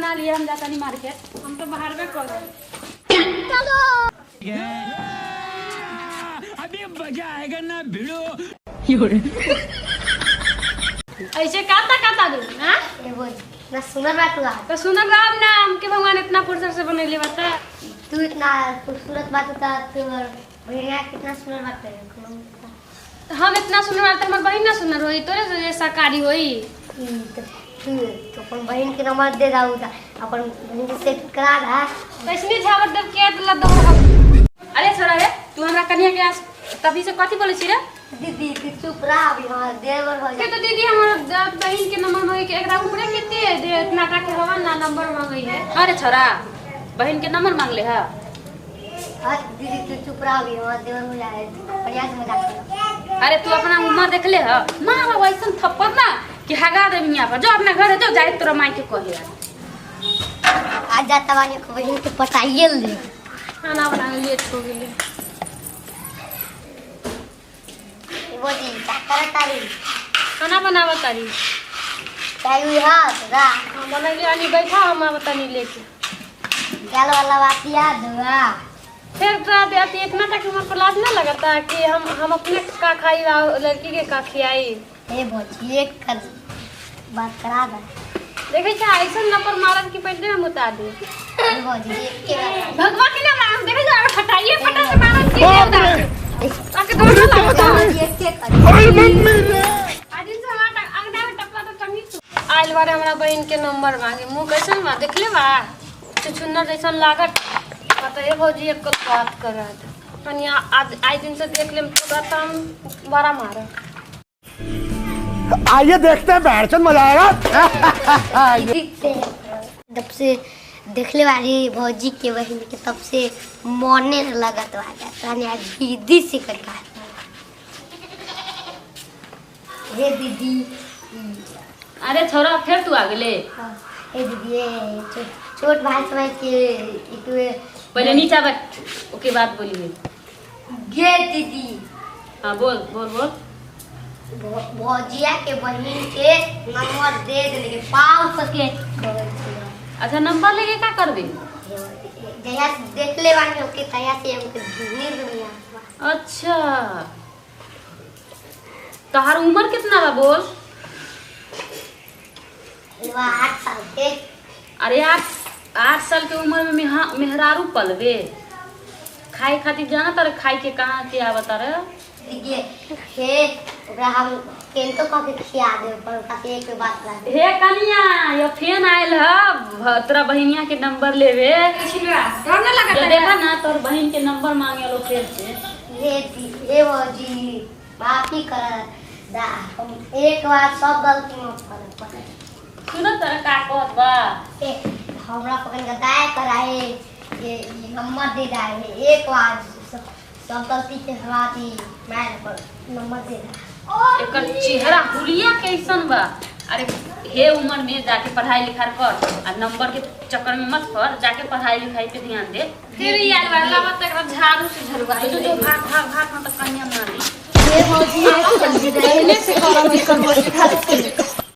बना लिए, हम जाता नहीं मार्केट, हम तो बाहर में कर अभी मजा आएगा ना भिड़ो। ऐसे काता दू ना सुनर बात हुआ तो सुनर राम नाम के भगवान इतना फुर्सत से बनैले बता। तू इतना खूबसूरत बात होता तू भैया कितना सुंदर बात करे। हम इतना सुनर बात हमर बहन ना सुनर होई, तोरे से शाकाहारी होई। तू तो अपन बहन के नंबर दे दाऊ था, अपन बहन के सेट करा दा। कैसनी झावर देव के तला दो। अरे छोरा रे, तू हमरा कन्या के आस तभी से कथी बोले छी रे? दीदी तू चुप रह, अभी हां देवर हो के तो दीदी हमर बहन के नंबर मांगे के एकरा ऊपरे केते दे नाटक के हवा ना नंबर मांगई है। अरे छोरा, बहन के नंबर मांग ले है। हां दीदी तू चुप रह, अभी हां देवर हो जाए, बढ़िया से मजाक कर। अरे तू अपना उम्र देख ले ह, मां वैसन थप्पड़ ना कि हगा दे मियां पर। जो अपना घर है, जो जाए तोरा माई के कहे आज जाता वाली को बहन के पटाइए ले। खाना बना लेट हो गेले। वो जी क्या करता रे? खाना बनावा तारी चाय हुई हां रा हम बनैले आनी बैठा, हम बतानी लेके गल वाला बात याद हुआ। फिर तो देती इतना तक हमर क्लास ना लगता कि हम अपने का खाई लड़की के का खियाई। ए भौजी एक कर बात करा दे। देखे छ ऐसा नंबर मारत की पहले में मुता दे। ए भौजी एक के भगवान के नाम देखे जा फटाइए फटा से मारत की देवता आके दोनों लगता एक के कर। अरे मम्मी रे, आज से हमारा अंगना में टपला तो टंगी आइल बारे हमरा बहन के नंबर मांगे। मुंह कैसन बा देख ले बा, चुन्नर जैसन लागत। पता है भौजी एक बात करत कन्या आज दिन से देख ले तो हम बड़ा मारा। आइए देखते हैं बैठचंद मजा आएगा। जब से देखले वाली भौजी के बहन के तब से मोने लगत वाला तने आज दीदी से करका। हे दीदी। अरे छोरा फिर तू आ गेले। हे दीदी ये छोट भाई समझ के एक पहले नीचा बैठ ओके बाद बोलिए। गे दीदी हाँ बोल बोल बोल। भौजिया के बहन के नंबर दे देले के पाव सके। अच्छा नंबर लेके का करबे? जया देख ले वाली ओके तया से हमके नींद नहीं आता। अच्छा तहार उम्र कितना बा बोल? 8 साल के। अरे 8 साल के उम्र में मेहरारू पलबे खाए खातिर जाना तारे खाई के कहाँ के आवता रे? देखिए हे ओकरा हम केन तो कह के खिया दे पर काते एक बात ला। हे कनिया ये फेन आइल ह तोरा बहनिया के नंबर लेवे। डर ना लगा देखा ना तोर बहन के नंबर मांगे लो फेर से। हे भौजी माफी कर दा, हम एक बार सब गलती माफ कर। सुनो तोरा का कहत बा? ए हमरा पकड़ के दाय कराए ये नंबर दे दाए एक बार सब गलती के हवाती मैं पर नंबर दे दा। एकर चेहरा हुलिया कैसन बा? अरे हे उम्र में जाके पढ़ाई लिखाई कर आ नंबर के चक्कर में मत पड़, जाके पढ़ाई लिखाई पे ध्यान दे। फिर यार वाला मत तक झाड़ू से झड़वा जो भाग मत कन्या मारी। ये भौजी है जल्दी से करो।